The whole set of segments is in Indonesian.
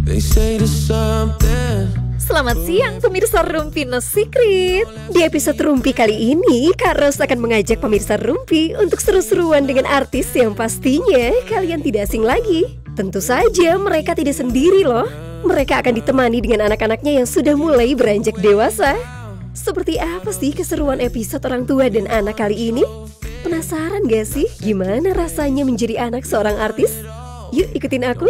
They say there's something. Selamat siang pemirsa Rumpi No Secret. Di episode Rumpi kali ini, Kak Ros akan mengajak pemirsa Rumpi untuk seru-seruan dengan artis yang pastinya kalian tidak asing lagi. Tentu saja mereka tidak sendiri loh. Mereka akan ditemani dengan anak-anaknya yang sudah mulai beranjak dewasa. Seperti apa sih keseruan episode orang tua dan anak kali ini? Penasaran gak sih gimana rasanya menjadi anak seorang artis? Yuk ikutin aku.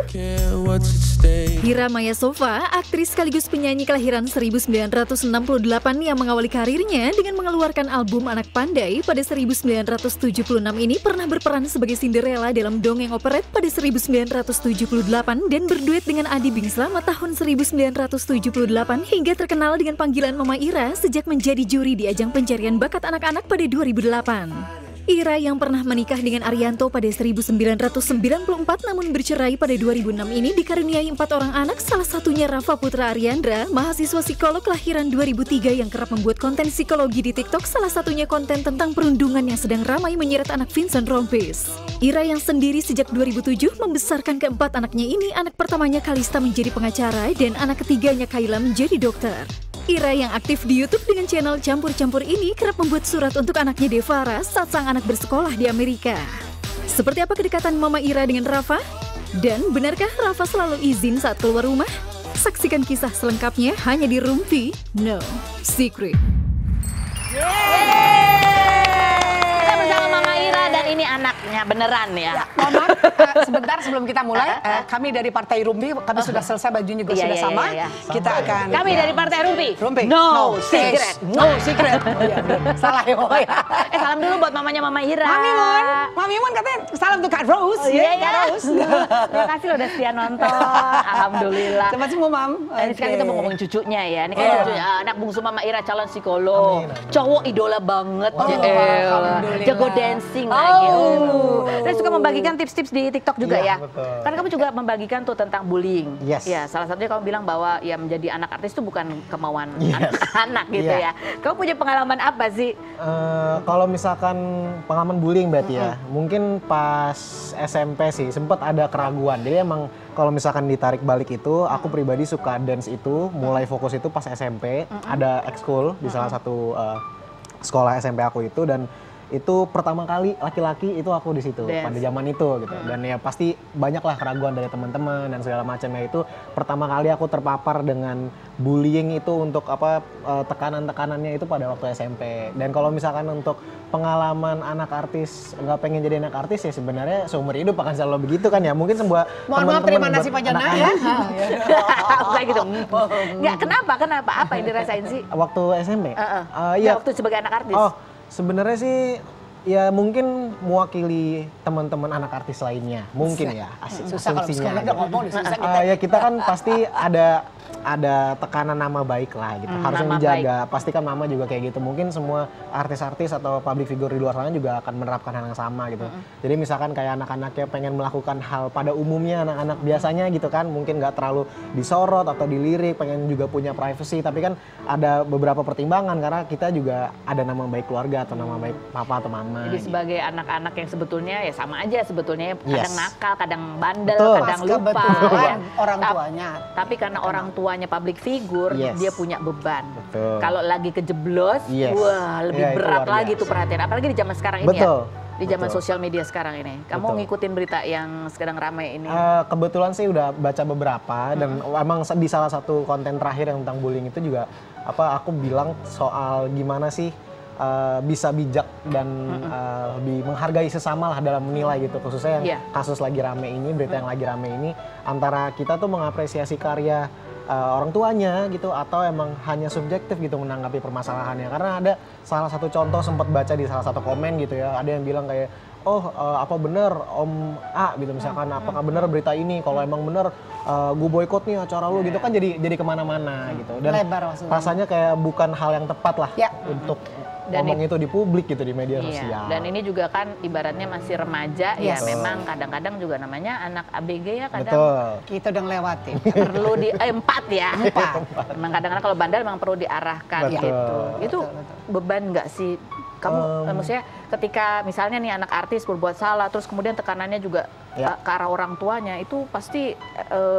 Hira Maya Sofha, aktris sekaligus penyanyi kelahiran 1968 yang mengawali karirnya dengan mengeluarkan album Anak Pandai pada 1976 ini pernah berperan sebagai Cinderella dalam dongeng operet pada 1978 dan berduet dengan Adi Bing selama tahun 1978 hingga terkenal dengan panggilan Mama Ira sejak menjadi juri di ajang pencarian bakat anak-anak pada 2008. Ira yang pernah menikah dengan Arianto pada 1994 namun bercerai pada 2006 ini dikaruniai 4 orang anak, salah satunya Rafa Putra Ariandra, mahasiswa psikolog kelahiran 2003 yang kerap membuat konten psikologi di TikTok, salah satunya konten tentang perundungan yang sedang ramai menyeret anak Vincent Rompis. Ira yang sendiri sejak 2007 membesarkan keempat anaknya ini, anak pertamanya Kalista menjadi pengacara dan anak ketiganya Kayla menjadi dokter. Ira yang aktif di YouTube dengan channel Campur-Campur ini kerap membuat surat untuk anaknya Devara saat sang anak bersekolah di Amerika. Seperti apa kedekatan Mama Ira dengan Rafa? Dan benarkah Rafa selalu izin saat keluar rumah? Saksikan kisah selengkapnya hanya di Rumpi No Secret. Kita bersama Mama Ira dan ini anaknya beneran ya. Mohon maaf, sebentar sebelum kita mulai, kami dari Partai Rumpi, kami sudah selesai, bajunya juga sudah sama. Kita akan... Kami dari Partai Rumpi. No Secret. No secret. Oh ya, salah ya. Salam dulu buat mamanya Mama Ira. Mami Mun katanya salam untuk Kak Rose. Kak Rose. Terima kasih lo udah setia nonton. Alhamdulillah. Terima kasih Mam. Ini sekarang kita mau ngomongin cucunya ya. Ini kan cucunya, anak bungsu Mama Ira calon psikolog. Cowok idola banget. Alhamdulillah. Jago dancing lagi. Dan suka membagikan tips-tips di TikTok juga ya. Betul. Karena kamu juga membagikan tuh tentang bullying. Yes. Ya, salah satunya kamu bilang bahwa ya menjadi anak artis itu bukan kemauan anak-anak gitu ya. Kamu punya pengalaman apa sih? Kalau misalkan pengalaman bullying berarti ya, mungkin pas SMP sih sempat ada keraguan. Jadi emang kalau misalkan ditarik balik itu, aku pribadi suka dance itu, mulai fokus itu pas SMP. Ada ekskul di salah satu sekolah SMP aku itu, dan itu pertama kali laki-laki itu aku di situ pada zaman itu gitu. Dan ya pasti banyaklah keraguan dari teman-teman dan segala macamnya. Itu pertama kali aku terpapar dengan bullying itu untuk tekanan-tekanannya itu pada waktu SMP. Dan kalau misalkan untuk pengalaman anak artis nggak pengen jadi anak artis ya sebenarnya seumur hidup akan selalu begitu kan ya. Mungkin sebuah Mohon maaf, terima nasi Pak Jana ya. Kayak gitu. Nggak, kenapa? Apa yang dirasain sih? Waktu SMP? Ya, waktu sebagai anak artis. Sebenarnya sih ya mungkin mewakili teman-teman anak artis lainnya, mungkin ya. Susah kalau sekolah udah ngomong, susah kita. Ya kita kan pasti ada tekanan nama baik lah gitu, harus yang dijaga. Pasti kan mama juga kayak gitu. Mungkin semua artis-artis atau public figure di luar sana juga akan menerapkan hal yang sama gitu. Jadi misalkan kayak anak-anaknya pengen melakukan hal pada umumnya anak-anak biasanya gitu kan, mungkin nggak terlalu disorot atau dilirik, pengen juga punya privacy. Tapi kan ada beberapa pertimbangan karena kita juga ada nama baik keluarga atau nama baik papa atau mama. Jadi sebagai anak-anak yang sebetulnya ya sama aja sebetulnya, kadang nakal, kadang bandel, Betul. kadang lupa. Kebetulan orang tuanya. Tapi karena orang tuanya public figure, dia punya beban. Betul. Kalau lagi kejeblos, wah lebih berat lagi tuh perhatian. Apalagi di zaman sekarang ini ya. Di zaman sosial media sekarang ini. Kamu ngikutin berita yang sedang ramai ini? Kebetulan sih udah baca beberapa dan emang di salah satu konten terakhir yang tentang bullying itu juga aku bilang soal gimana sih bisa bijak dan lebih menghargai sesama lah dalam menilai gitu, khususnya yang kasus lagi rame ini, berita yang lagi rame ini, antara kita tuh mengapresiasi karya orang tuanya gitu atau emang hanya subjektif gitu menanggapi permasalahannya. Karena ada salah satu contoh sempat baca di salah satu komen gitu ya, ada yang bilang kayak apa bener Om A gitu misalkan, apakah bener berita ini, kalau emang bener gue boykot nih acara lu gitu kan, jadi kemana-mana gitu. Dan rasanya kayak bukan hal yang tepat lah untuk ngomong itu di publik gitu, di media sosial. Dan ini juga kan ibaratnya masih remaja, ya memang kadang-kadang juga namanya anak ABG ya kadang. Betul. Kita udah lewati. Perlu di 4 ya. 4. Memang kadang-kadang kalau bandel memang perlu diarahkan gitu. Itu beban nggak sih? Kamu maksudnya ketika misalnya nih anak artis berbuat salah, terus kemudian tekanannya juga ke arah orang tuanya, itu pasti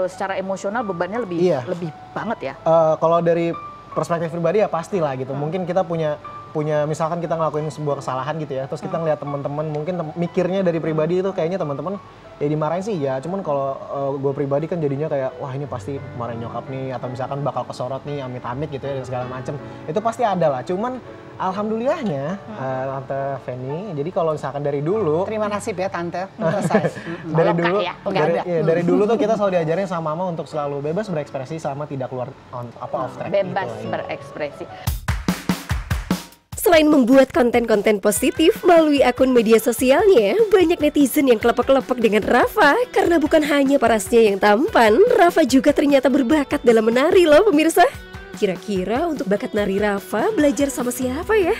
secara emosional bebannya lebih banget ya? Kalau dari perspektif pribadi ya pastilah gitu. Mungkin kita punya misalkan kita ngelakuin sebuah kesalahan gitu ya, terus kita ngeliat teman-teman mungkin mikirnya dari pribadi itu kayaknya teman-teman ya dimarahin sih ya, cuman kalau gue pribadi kan jadinya kayak wah ini pasti marahin nyokap nih, atau misalkan bakal kesorot nih amit-amit gitu ya dan segala macem, itu pasti ada lah. Cuman alhamdulillahnya Tante Feni, jadi kalau misalkan dari dulu, terima nasib ya Tante, dari dulu tuh kita selalu diajarin sama Mama untuk selalu bebas berekspresi selama tidak keluar off track. Bebas gitu, berekspresi. Selain membuat konten-konten positif melalui akun media sosialnya, banyak netizen yang kelepek-kelepek dengan Rafa karena bukan hanya parasnya yang tampan, Rafa juga ternyata berbakat dalam menari loh pemirsa. Kira-kira untuk bakat nari Rafa belajar sama siapa ya?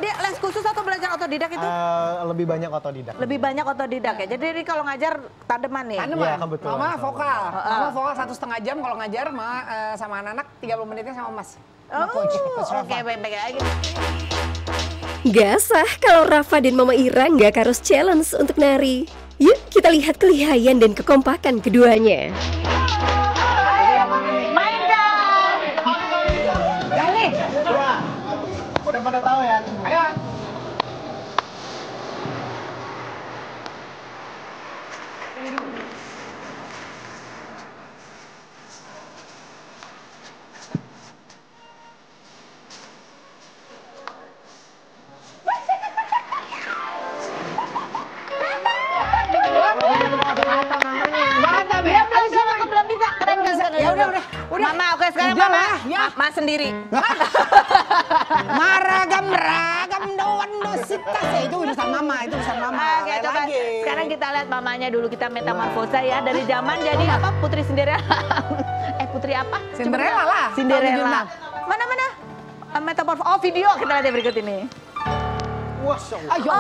Dia les khusus atau belajar otodidak itu? Lebih banyak otodidak. Lebih banyak otodidak ya. Jadi ini kalau ngajar tademan nih. Tademan. Ya, kebetulan. Mama vokal. Mama vokal 1,5 jam kalau ngajar sama anak-anak 30 menitnya sama Mas. Oke, baik-baik aja. Gak sah kalau Rafa dan Mama Ira nggak harus challenge untuk nari. Yuk kita lihat kelihayan dan kekompakan keduanya. Udah pada tahu ya? Ayo. Mama, oke sekarang Mama, Mas sendiri. Maragam doan dositas ya, itu urusan Mama, itu urusan Mama. Oke, coba sekarang kita lihat mamanya dulu, kita metamorfosa ya dari zaman jadi apa Putri Cinderella. Putri apa? Cinderella lah. Cinderella. Mana? Metamorfosa. Oh, video kita lihat berikut ini. Wah, ayo.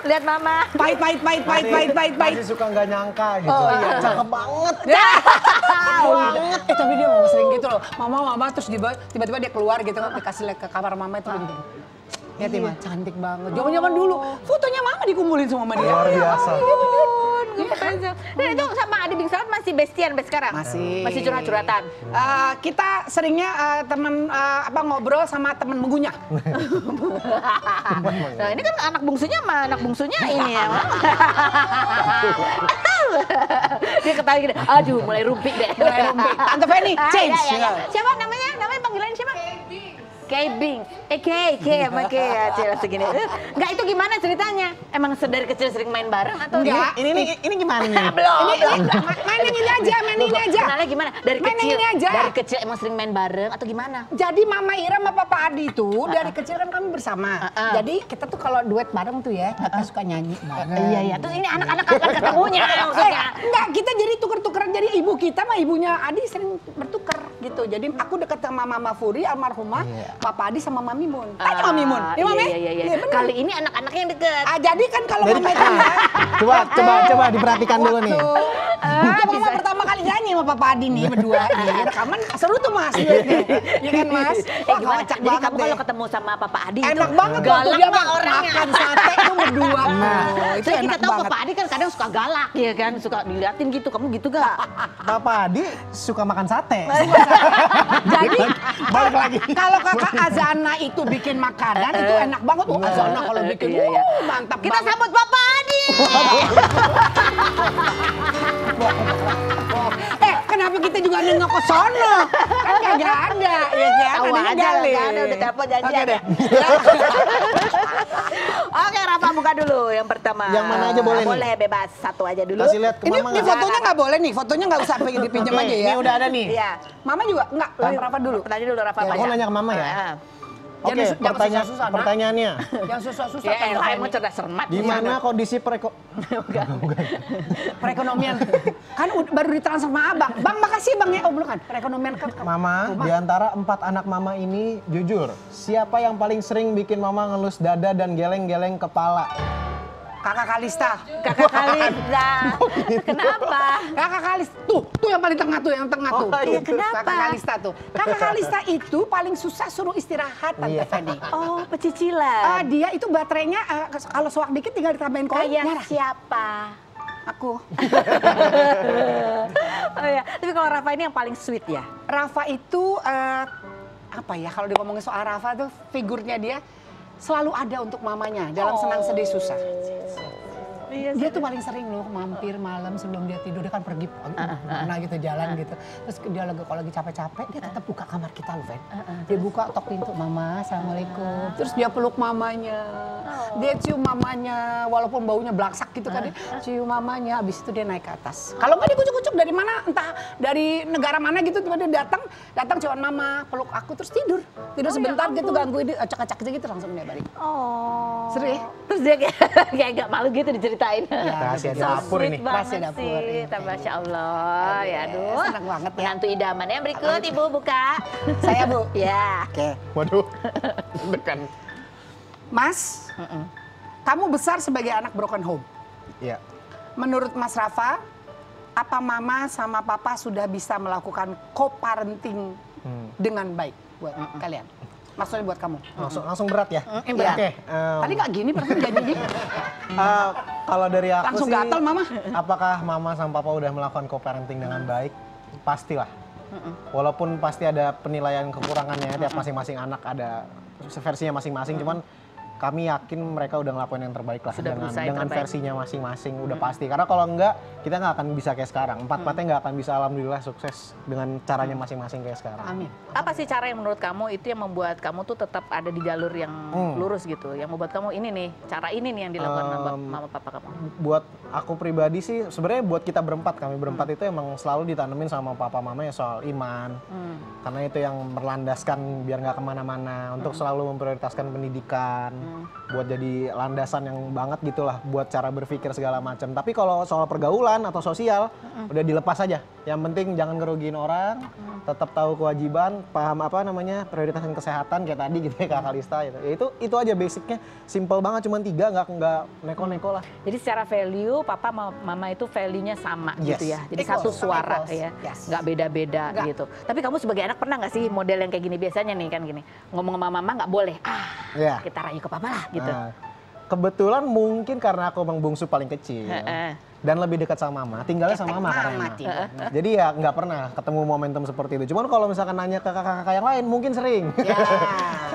Lihat Mama. Pahit. Masih suka nggak nyangka gitu. Oh iya. Cakep banget. Banget. Tapi dia mau sering gitu loh. Mama terus tiba-tiba dia keluar gitu, dikasih lihat ke kamar Mama itu. Lihat Mama, cantik banget. Zaman dulu fotonya Mama dikumpulin sama dia. Luar biasa. Dan itu sama Adi Bing Salat masih bestian sampai sekarang? Masih curhat-curhatan? Kita seringnya teman ngobrol sama teman mengunyah. Nah ini kan anak bungsunya sama anak bungsunya ini ya. Dia ketawa gini, aduh mulai rumpi deh. Tante Feni, change. Siapa namanya? Namanya panggilan siapa? Kay Bing. sama Eke ya, Cila segini. Enggak, itu gimana ceritanya? Emang dari kecil sering main bareng atau Enggak. Ini gimana nih? Belum. Mainin ini aja. Kenalnya gimana? Dari Main kecil. ini aja. Dari kecil emang sering main bareng atau gimana? Jadi Mama Ira sama Papa Adi itu dari kecil kan kami bersama. Jadi kita tuh kalau duet bareng tuh ya, kita suka nyanyi bareng. Iya. Terus ini anak-anak kapan ketemunya maksudnya? Enggak, kita jadi tuker-tukeran. Jadi ibu kita sama ibunya Adi sering bertuker gitu. Jadi aku dekat sama Mama Furi almarhumah, Papa Adi sama Mami Mun. Tanya Mami Mun. Ya, Mami? Iya. Kali ini anak-anak yang deket. Jadi kan kalau Mama itu Coba diperhatikan dulu nih. Itu Mama pertama kali nyanyi sama Papa Adi nih berdua. Rekaman seru tuh Mas. Iya kan Mas? Wah, Gimana? kocak Jadi banget kamu deh. kalau ketemu sama Papa Adi Enak itu banget waktu galak dia mah orangnya. makan sate itu berdua. Itu Saya kita enak tahu banget. Papa Adi kan kadang suka galak ya kan, suka diliatin gitu. Kamu gitu gak? Papa Adi suka makan sate. Jadi Balik lagi. kalau kakak Azana itu bikin makanan itu enak banget. Azana kalau bikin Iya. mantap Kita banget. sambut Papa Adi. Kenapa kita juga nengok ke sono? Kan kagak ada, ya kan? Tahu Adanya aja Gali. lah, udah telepon janjian. Oke deh. Oke, Rafa buka dulu yang pertama. Yang mana aja boleh nih? Boleh, bebas. Satu aja dulu. Kasih lihat ke Ini Mama ini nggak? fotonya nggak boleh nih, fotonya nggak usah dipinjam Oke, aja ya. ini udah ada nih. Iya. Mama juga nggak, Rafa dulu. Tanya dulu Rafa. Aku nanya ke Mama ya. Oke, Jangan susah-susah, Nak. pertanyaannya. Yang susah-susah. Ya elah, emang cerdas cermat. Gimana kondisi perekonomian? Kan baru ditransfer sama Abang. Bang, makasih Bang ya. Oh, belum kan? Perekonomian kan. Mama, di antara 4 anak Mama ini, jujur, siapa yang paling sering bikin Mama ngelus dada dan geleng-geleng kepala? Kakak Kalista. Kakak Kalista. Kenapa? Kakak Kalista. Tuh yang paling tengah tuh, yang tengah tuh. iya, Tuh, kenapa? Kakak Kalista tuh. Kakak Kalista itu paling susah suruh istirahat, Tante Iya. Feni. Oh, pecicilan. Dia itu baterainya kalau soak dikit tinggal ditambahin koin. Kayak nyala. siapa? Aku. Oh ya, tapi kalau Rafa ini yang paling sweet ya? Rafa itu apa ya, kalau ngomongin soal Rafa tuh figurnya dia selalu ada untuk mamanya dalam senang sedih susah. Dia tuh paling sering loh mampir malam sebelum dia tidur, dia kan pergi mana gitu jalan gitu. Terus dia kalau lagi capek-capek dia tetap buka kamar kita loh, Fen. Dia buka tok pintu, Mama, Assalamualaikum. Terus dia peluk mamanya. Dia cium mamanya walaupun baunya belaksak gitu kan, dia cium mamanya, habis itu dia naik ke atas. Kalau nggak dikucuk-kucuk dari mana, entah dari negara mana gitu, tiba dia datang ciuman Mama, peluk aku terus tidur sebentar gitu, gangguin dia acak-acak gitu langsung dia balik. Oh. Seru ya? Terus dia kayak gak malu gitu diceritain. Rahasia dapur ini. Banget Rahasia dapur, sih, iya. Masya Allah. Ya aduh. Senang banget ya. Menantu idaman. Yang berikut Ibu buka. Saya Bu. Ya. Oke. Waduh, dekan. Mas, kamu besar sebagai anak broken home. Iya. Menurut Mas Rafa, apa Mama sama Papa sudah bisa melakukan co-parenting dengan baik buat kalian? Maksudnya buat kamu? Langsung berat ya? Iya. Oke. Tadi nggak gini perasaan janjinya. Kalau dari aku Langsung sih, gatal, Mama. apakah Mama sama Papa udah melakukan co-parenting dengan baik? Pastilah. Walaupun pasti ada penilaian kekurangannya, tiap masing-masing anak ada versinya masing-masing, cuman kami yakin mereka udah ngelakuin yang terbaik lah Sudah berusaha yang dengan terbaik. versinya masing-masing, udah pasti. Karena kalau enggak, kita nggak akan bisa kayak sekarang. Empat-empatnya nggak akan bisa, alhamdulillah, sukses dengan caranya masing-masing kayak sekarang. Amin. Apa sih cara yang menurut kamu itu yang membuat kamu tuh tetap ada di jalur yang lurus gitu? Yang membuat kamu ini nih, cara ini nih yang dilakukan sama mama papa kamu? Buat aku pribadi sih, sebenarnya buat kita berempat, kami berempat itu emang selalu ditanemin sama papa mama ya soal iman. Karena itu yang merlandaskan biar nggak kemana-mana, untuk selalu memprioritaskan pendidikan, buat jadi landasan yang banget gitulah, buat cara berpikir segala macam. Tapi kalau soal pergaulan atau sosial, udah dilepas aja. Yang penting jangan ngerugiin orang, tetap tahu kewajiban, paham apa namanya, prioritaskan kesehatan kayak tadi gitu ya Kak Kalista gitu. Ya itu aja basicnya, simple banget, cuma 3, nggak neko-neko lah. Jadi secara value, papa mama itu value-nya sama Yes. gitu ya. Jadi Equals, satu sama suara equals. ya, Yes. nggak beda-beda Nggak. gitu. Tapi kamu sebagai anak pernah nggak sih model yang kayak gini? Biasanya nih kan gini, ngomong sama mama nggak boleh, Iya. kita rayu ke papa lah gitu. Nah, kebetulan mungkin karena aku emang bungsu paling kecil. dan lebih dekat sama mama, tinggalnya sama mama karena. Jadi ya nggak pernah ketemu momentum seperti itu. Cuman kalau misalkan nanya ke kakak-kakak yang lain mungkin sering.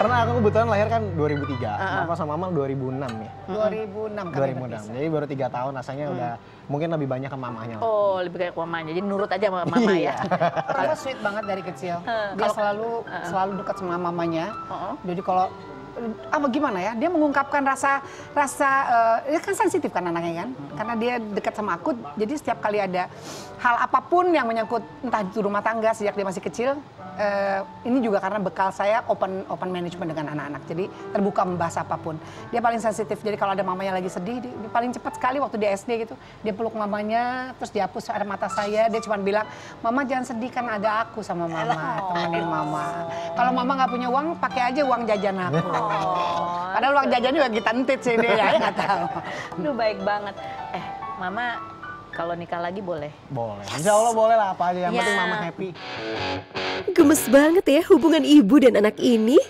Karena aku kebetulan lahir kan 2003, papa sama mama 2006 ya. 2006. Jadi baru 3 tahun rasanya udah mungkin lebih banyak ke mamanya. Oh, lebih kayak ke mamanya. Jadi nurut aja sama mama ya. Kalau sweet banget dari kecil. Dia selalu dekat sama mamanya. Jadi kalau gimana ya, dia mengungkapkan rasa dia kan sensitif kan anaknya kan, karena dia dekat sama aku, jadi setiap kali ada hal apapun yang menyangkut entah itu rumah tangga sejak dia masih kecil, ini juga karena bekal saya open management dengan anak-anak, jadi terbuka membahas apapun. Dia paling sensitif, jadi kalau ada mamanya lagi sedih, dia paling cepat sekali waktu di SD gitu, dia peluk mamanya, terus dia hapus air mata saya, dia cuma bilang, mama jangan sedih kan ada aku sama mama, temenin mama. Kalau mama nggak punya uang, pakai aja uang jajan aku. Padahal uang jajannya juga kita entit sih dia ya, nggak tahu. Aduh baik banget. Mama kalau nikah lagi boleh? Boleh, insya Allah boleh lah, apa aja yang penting mama happy. Gemes banget ya hubungan ibu dan anak ini.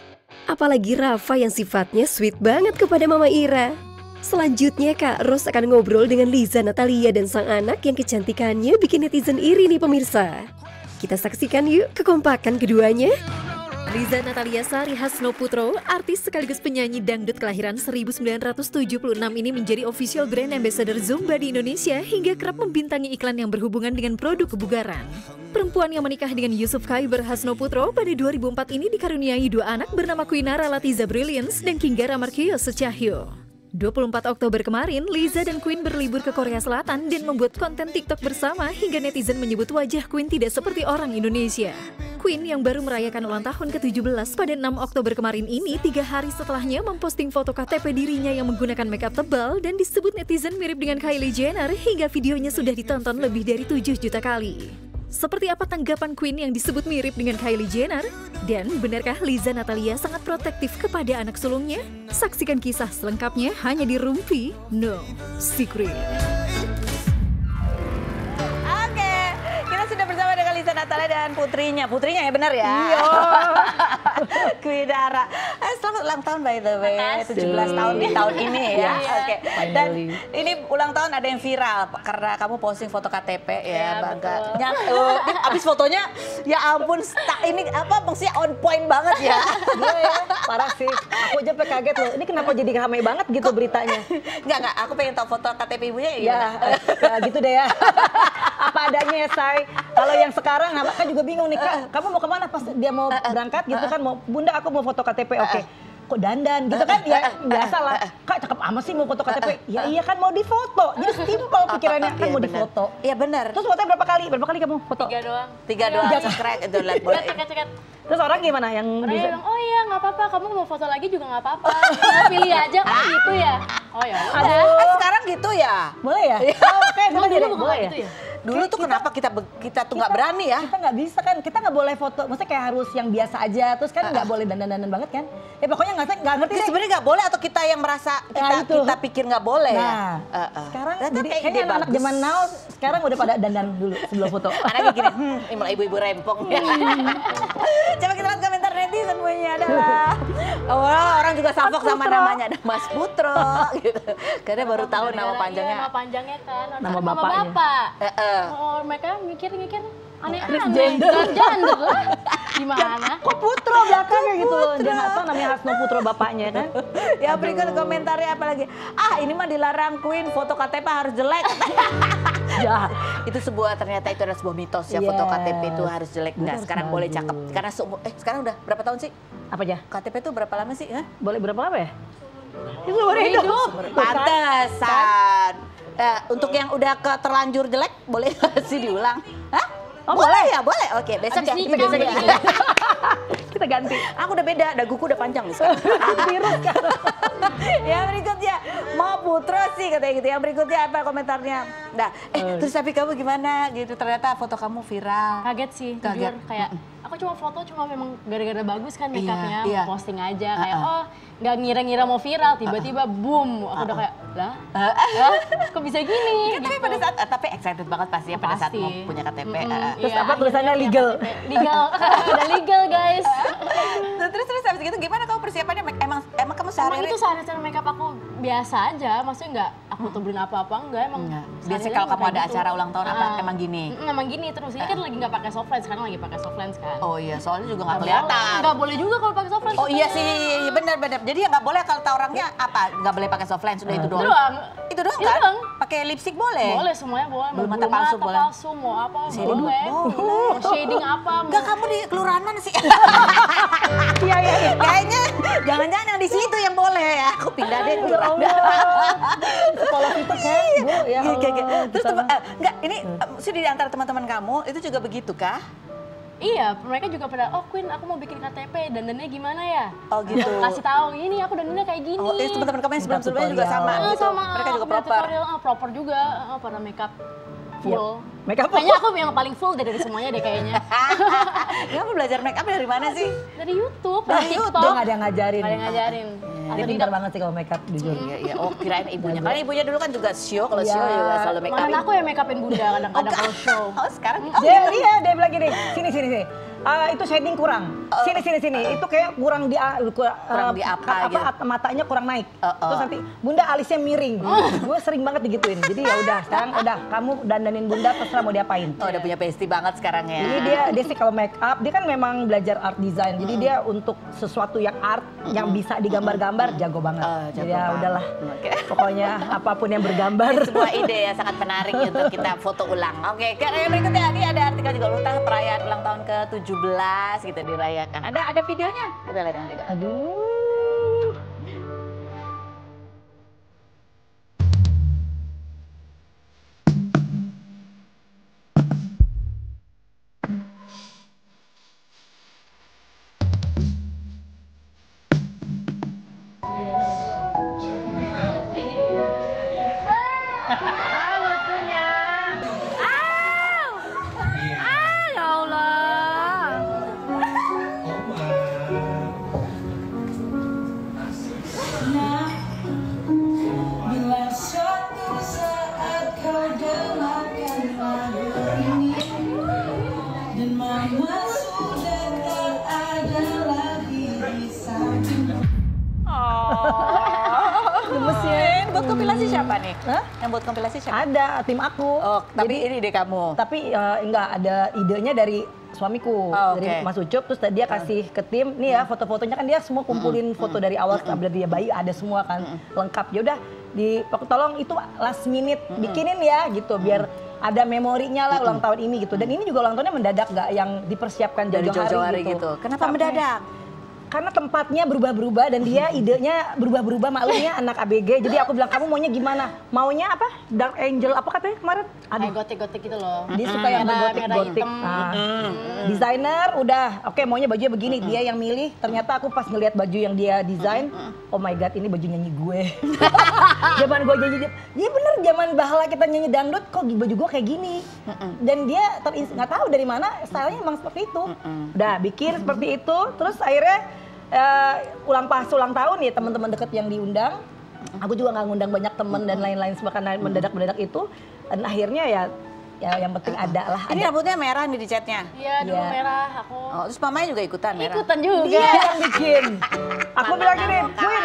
Apalagi Rafa yang sifatnya sweet banget kepada Mama Ira. Selanjutnya Kak Ros akan ngobrol dengan Liza Natalia dan sang anak yang kecantikannya bikin netizen iri nih pemirsa. Kita saksikan yuk kekompakan keduanya. Liza Natalia Sari Hasnoputro, artis sekaligus penyanyi dangdut kelahiran 1976 ini menjadi official brand ambassador Zumba di Indonesia hingga kerap membintangi iklan yang berhubungan dengan produk kebugaran. Perempuan yang menikah dengan Yusuf Khaiber Hasnoputro pada 2004 ini dikaruniai 2 anak bernama Quinara Latiza Brilliance dan Kinggara Marquio Secahyo. 24 Oktober kemarin, Liza dan Queen berlibur ke Korea Selatan dan membuat konten TikTok bersama hingga netizen menyebut wajah Queen tidak seperti orang Indonesia. Queen yang baru merayakan ulang tahun ke-17 pada 6 Oktober kemarin ini 3 hari setelahnya memposting foto KTP dirinya yang menggunakan makeup tebal dan disebut netizen mirip dengan Kylie Jenner hingga videonya sudah ditonton lebih dari 7 juta kali. Seperti apa tanggapan Queen yang disebut mirip dengan Kylie Jenner? Dan benarkah Liza Natalia sangat protektif kepada anak sulungnya? Saksikan kisah selengkapnya hanya di Rumpi No Secret. Oke, kita sudah bersama dengan Liza Natalia dan putrinya. Putrinya ya benar ya? Iya. Quinara. Selamat ulang tahun by the way. 17 tahun di tahun ini ya. Oke. Dan ini ulang tahun ada yang viral karena kamu posting foto KTP ya, bangga. Abis fotonya ya ampun, ini apa maksudnya on point banget ya. Iya ya, parah sih. Aku aja kaget loh. Ini kenapa jadi ramai banget gitu beritanya? Enggak, aku pengen tahu foto KTP ibunya ya. Ya gitu deh ya. Apa adanya ya, Say. Kalau yang sekarang, kan juga bingung nih, Kak. Kamu mau kemana pas dia mau berangkat gitu kan? Mau, Bunda aku mau foto KTP, oke. Kok dandan gitu kan? Ya biasa lah. Kak cakep amat sih mau foto KTP. Ya iya kan mau difoto. Jadi simpel pikirannya kan mau difoto. Iya benar. Terus fotonya berapa kali? Berapa kali kamu foto? 3 doang. 3 doang. Crack itu lihat boleh. Terus orang gimana yang Orang bisa? bilang, oh iya nggak apa-apa, kamu mau foto lagi juga nggak apa-apa. Tinggal pilih aja kan gitu ya. Oh ya udah. Sekarang gitu ya? Boleh ya? Oh, oke, Emang dulu bukan boleh gitu ya? Dulu tuh kenapa kita tuh nggak berani ya? Kita nggak bisa kan, kita nggak boleh foto, maksudnya kayak harus yang biasa aja, terus kan nggak boleh dandan-dandan banget kan? Ya pokoknya nggak ngerti deh. Sebenarnya nggak boleh atau kita yang merasa kita pikir nggak boleh ya? Sekarang Ternyata jadi kayak kayaknya ide anak-anak bagus. zaman now sekarang udah pada dandan dulu sebelum foto. Anaknya gini, malah ibu-ibu rempong. Coba kita lihat komentar netizen semuanya adalah orang juga salfok sama namanya, ada Mas Putro gitu. Karena baru tahu nama panjangnya. Nama panjangnya kan. Nama Nama bapaknya. bapak. Oh, mereka mikir-mikir aneh-aneh. Transgender lah. Gimana? Kok Putro belakangnya gitu loh, dia nggak tahu namanya Hasno Putro bapaknya kan. Ya berikut komentarnya apa lagi? Ini mah dilarang Queen, foto KTP harus jelek. Jahat. Itu ternyata itu adalah sebuah mitos ya, foto KTP itu harus jelek. Enggak, sekarang boleh cakep. Karena sekarang udah berapa tahun sih? Apa aja? KTP itu berapa lama sih? Boleh berapa lama ya? Itu seumur hidup. Pantesan. Untuk yang udah terlanjur jelek, boleh nggak sih diulang? Hah? Oh, boleh ya, boleh. Oke, besok ya. Abis nikah, Besok ya. Kita ganti. Aku udah beda, daguku udah panjang nih sekarang. Virus kan. Yang berikutnya, mau Putro sih katanya gitu. Yang berikutnya apa komentarnya? Nah, terus tapi kamu gimana gitu? Ternyata foto kamu viral. Kaget sih, Kaget. jujur. Kayak aku cuma foto cuma memang gara-gara bagus kan makeupnya, iya. posting aja. Kayak nggak ngira-ngira mau viral, tiba-tiba boom. Aku udah kayak, lah kok bisa gini? Tapi pada saat, tapi excited banget pasti ya pada saat Pasti. mau punya KTP. Terus Iya, apa tulisannya akhirnya legal? Legal, udah legal guys. Terus Terus habis gitu gimana kamu persiapannya? Emang kamu Emang sehari-hari? itu sehari-hari makeup aku biasa aja, maksudnya nggak aku tuberin apa-apa, enggak emang. Biasanya kalau kamu ada acara ulang tahun apa emang gini? Emang gini terus, ini kan lagi nggak pakai soft lens, sekarang lagi pakai soft lens kan. Oh iya, soalnya juga nggak kelihatan. Nggak boleh juga kalau pakai soft lens. Oh iya sih, benar-benar. Jadi ya nggak boleh kalau tahu orangnya apa? Nggak boleh pakai soft lens, udah itu doang. Itu doang Itu kan? doang. Pakai lipstick boleh? Boleh, semuanya boleh. Bulu Mau mata palsu boleh? mau apa Shading boleh. boleh. Mau shading apa? Enggak, kamu di kelurahan mana sih? Iya. Kayaknya jangan-jangan yang di situ yang boleh ya. Aku pindah deh ke Sekolah kita kan, Bu. Ya Allah. Terus enggak, ini sih di antara teman-teman kamu itu juga begitu kah? Iya, mereka juga pada, oh Queen aku mau bikin KTP, dandannya gimana ya? Oh gitu. Kasih tahu, ini aku dandannya kayak gini. Oh, teman-teman kamu yang sebelum-sebelumnya juga sama Ah, gitu. sama, Mereka juga punya proper. tutorial, proper juga, pada makeup full. Makeup Kayaknya aku yang paling full dari semuanya deh kayaknya. Kamu belajar make up dari mana sih? Dari YouTube, Dari dari YouTube? TikTok. Dia nggak ada yang ngajarin. Nggak ada yang ngajarin. Dia Atau pintar banget sih kalau makeup jujur. Iya. Oh, kirain ibunya. Karena ibunya dulu kan juga show, kalau show juga selalu make up. Malah aku yang make upin bunda kadang-kadang kalau show. Oh, sekarang Dia bilang gini, sini. Itu shading kurang. Sini. Itu kayak kurang di di apa gitu. matanya kurang naik. Terus nanti Bunda alisnya miring. Gue sering banget digituin. Jadi ya udah, sekarang udah kamu dandanin Bunda terserah mau diapain. Oh, udah punya bestie banget sekarang ya. Jadi dia sih kalau make up, dia kan memang belajar art design. Jadi dia untuk sesuatu yang art, yang bisa digambar-gambar, jago banget. Jadi ya udahlah. Pokoknya apapun yang bergambar. Sebuah ide ya sangat menarik untuk kita foto ulang. Oke, yang berikutnya ini ada artikel juga ulang perayaan ulang tahun ke-17 gitu dirayakan. Ada videonya? Kita lihat yang video. Aduh. Bila suatu saat kau dengarkan lagu ini dan mama sudah tak ada lagi di samping. Gemesin. Buat kompilasi siapa nih? Hah? Yang buat kompilasi siapa? Ada tim aku. Oh, tapi ini ide kamu. Tapi enggak, ada idenya dari suamiku, Oh, dari oke. Mas Ucup. Terus dia kasih ke tim, nih ya foto-fotonya kan dia semua kumpulin foto dari awal sampai dia bayi ada semua kan lengkap. Ya udah tolong itu last minute bikinin ya gitu biar ada memorinya lah ulang tahun ini gitu. Dan ini juga ulang tahunnya mendadak, nggak yang dipersiapkan Dari jauh-jauh hari hari gitu. Kenapa mendadak? Karena tempatnya berubah-berubah dan dia idenya berubah-berubah, maklumnya anak ABG. Jadi aku bilang, kamu maunya gimana? Maunya apa? Dark Angel apa katanya kemarin? Kayak gotik-gotik gitu loh. Dia suka yang Merah bergotik-gotik. hitam. Nah, desainer udah, oke maunya bajunya begini. Dia yang milih. Ternyata aku pas ngelihat baju yang dia desain, oh my god, ini baju nyanyi gue. Zaman gue nyanyi, iya bener zaman bahala kita nyanyi dangdut, kok baju gue kayak gini. Dan dia nggak tahu dari mana stylenya emang seperti itu. Udah bikin seperti itu, terus akhirnya ulang tahun ya teman-teman deket yang diundang. Aku juga nggak ngundang banyak temen dan lain-lain sebab karena mendadak itu. Dan akhirnya ya yang penting ada lah. Ini rambutnya merah nih di catnya. Iya, dulu Iya. merah aku. Oh, terus mamanya juga ikutan merah. Ikutan juga. Dia yang bikin. Aku bilang gini, Queen,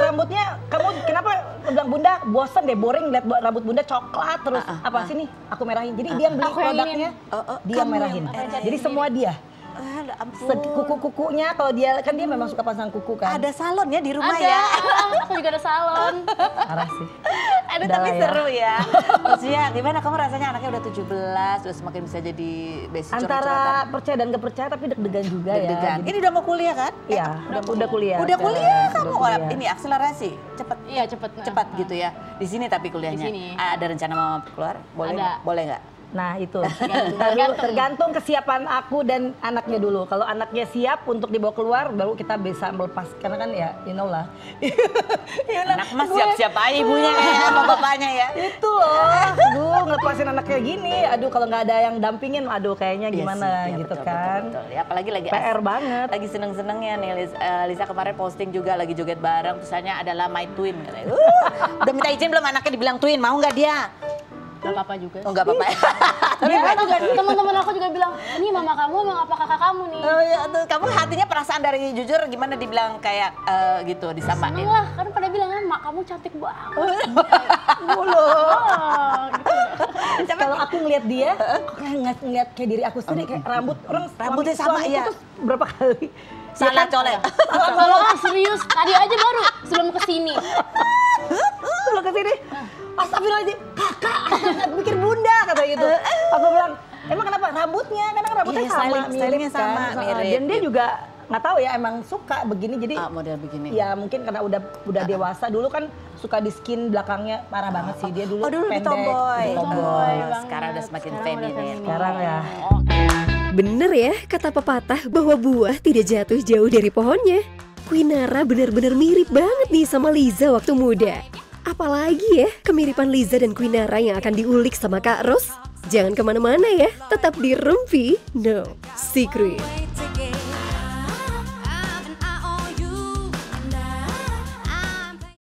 rambutnya kamu kenapa? Aku bilang Bunda, bosen deh, boring lihat rambut Bunda coklat terus. Apa sini? Aku merahin. Jadi dia yang beli Aku yang produknya, dia yang kamu merahin. yang merahin. Jadi semua dia. Kuku-kukunya kalau dia kan dia memang suka pasang kuku kan. Ada salon ya di rumah Ada, ya. aku juga ada salon. Parah sih. Aduh, Udah tapi lah ya. seru ya. Maksudnya gimana kamu rasanya anaknya udah 17, udah semakin bisa jadi basic Antara percaya dan gak percaya tapi deg-degan juga deg-degan. ya. Ini udah mau kuliah kan? Iya, udah kuliah. Udah kuliah Udah kamu. kuliah. Oh, ini akselerasi, cepet. Iya, cepet. Cepat gitu ya. Di sini tapi kuliahnya. Di sini. Ada rencana mau keluar? Boleh? Ada. Boleh nggak? Nah itu Tergantung. tergantung kesiapan aku dan anaknya dulu. Kalau anaknya siap untuk dibawa keluar, baru kita bisa melepas. Karena kan ya, you know lah. Anak mas siap-siap aja ibunya kayak sama bapaknya ya. Itu loh, aduh ngelepasin anak kayak gini. Aduh kalau nggak ada yang dampingin, aduh kayaknya Iya gimana sih, iya, gitu betul, kan. Betul. Ya, apalagi lagi PR banget. Lagi seneng-senengnya nih Lisa kemarin posting juga lagi joget bareng. Tulisannya adalah my twin. Katanya. Udah minta izin belum anaknya dibilang twin, mau nggak dia? Gak apa-apa juga. Oh nggak apa-apa. Dia juga, teman-teman aku juga bilang, ini mama kamu emang apa kakak kamu nih? Oh iya, tuh, kamu hatinya perasaan dari jujur gimana dibilang kayak gitu disamain? Seneng lah, kan pada bilang kan, mak kamu cantik banget. Mulu. Kalau aku ngeliat dia, aku kayak ngeliat kayak diri aku sendiri, kayak Rambutnya sama, suamiku iya. tuh berapa kali. Salah colek. Kalau serius, tadi aja baru sebelum kesini. Kalau ke sini, astagfirullahaladzim, kakak, pikir bunda kata gitu. Aku bilang, emang kenapa rambutnya? Karena kan rambutnya Iya, sama, stylingnya mirip sama, kan. mirip. Dan dia juga nggak tahu ya, emang suka begini. Jadi Model begini. ya mungkin karena udah dewasa. Dulu kan suka di skin belakangnya parah banget sih dia dulu. Oh dulu di pendek, tomboy. tomboy. Sekarang udah semakin Sekarang udah feminin. feminin. Sekarang ya. Bener ya kata pepatah bahwa buah tidak jatuh jauh dari pohonnya. Kwinara benar-benar mirip banget nih sama Liza waktu muda. Apalagi ya kemiripan Liza dan Kwinara yang akan diulik sama Kak Ros. Jangan kemana-mana ya, tetap di Rumpi No Secret.